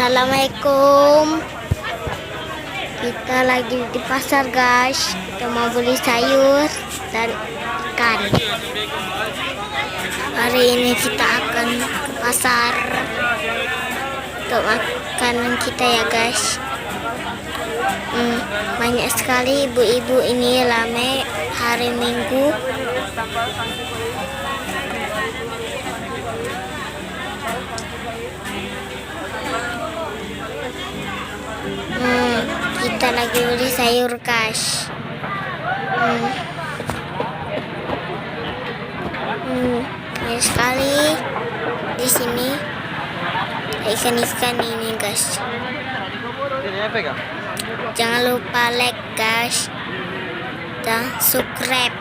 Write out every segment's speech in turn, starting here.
Assalamualaikum. Kita lagi di pasar, guys. Kita mau beli sayur dan ikan. Hari ini kita akan ke pasar untuk makanan kita ya, guys. Banyak sekali ibu-ibu ini rame hari Minggu. Kita lagi beli sayur, guys. Banyak sekali di sini ikan-ikan ini, guys. Jangan lupa like, guys, dan subscribe,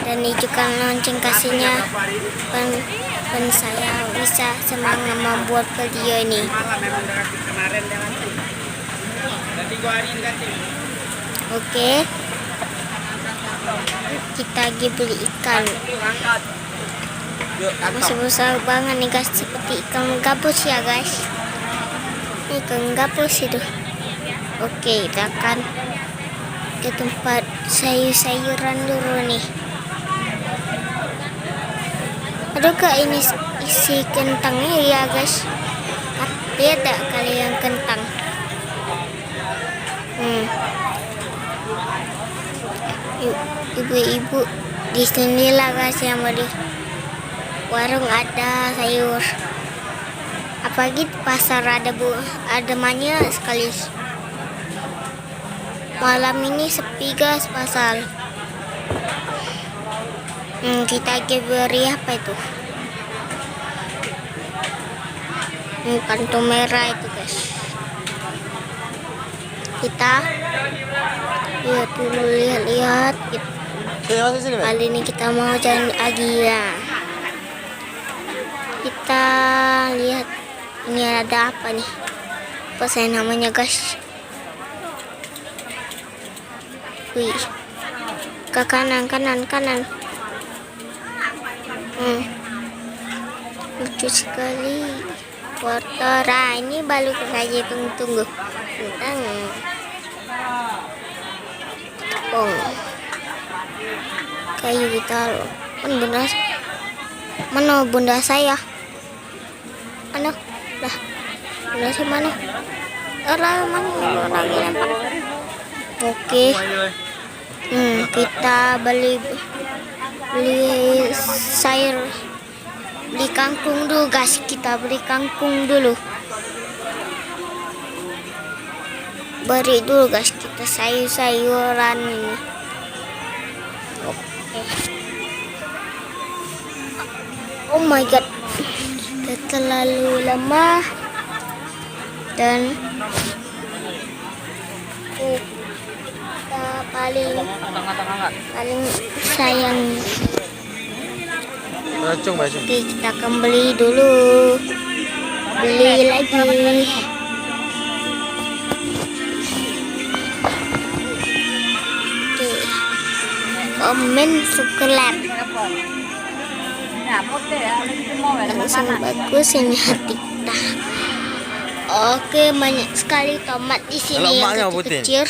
dan hidupkan lonceng kasihnya pen saya bisa semangat membuat video ini. Oke, kita lagi beli ikan. Besar-besar banget nih, guys, seperti ikan gabus ya, guys. Ikan gabus itu. Oke, kita akan ke tempat sayur-sayuran dulu nih. Adakah ini isi kentangnya ya, guys? Lihat tak kalian kentang? Ibu-ibu di sinilah, guys, yang beli. Warung ada sayur. Apalagi di pasar ada banyak sekali. Malam ini sepi, guys, pasar. Kita lagi beri apa itu? Kantong merah itu, guys. Kita lihat dulu, lihat. Kali ini kita mau jalan lagi ya. Kita lihat ini ada apa nih? Apa saya namanya, guys? Wih, ke kanan. Lucu sekali. Wortel. Ini baru saja, tunggu. Kayu kita loh. Mana bunda saya? Mana? Lah, bunda saya mana? Mana lagi lempar? Oke. Kita beli sayur, beli kangkung dulu, guys. Kita beli kangkung dulu. Beri dulu, guys, kita sayur-sayuran ini. Oke. Oh my god, kita terlalu lama dan kita paling sayang. Oke, kita akan beli dulu, beli lagi. Komen, subscribe. Langsung bagus ini hati kita. Oke, banyak sekali tomat di sini yang kecil.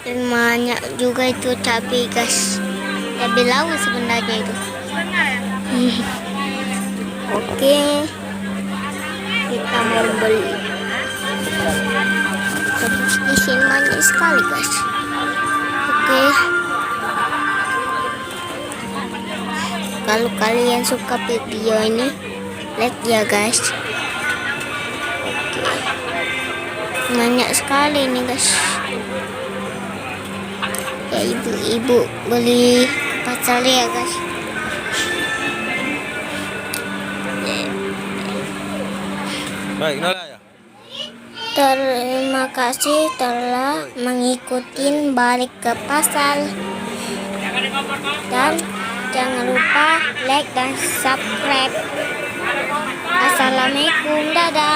Dan banyak juga itu cabai, guys. Cabai laut sebenarnya itu. Oke, kita mau beli. Di sini banyak sekali, guys. Oke. Kalau kalian suka video ini, like ya, guys. Oke. Banyak sekali nih, guys. Ya, ibu-ibu beli pasar ya, guys. Baik, ya. Terima kasih telah mengikuti balik ke pasar. Dan jangan lupa like dan subscribe. Assalamualaikum, dadah.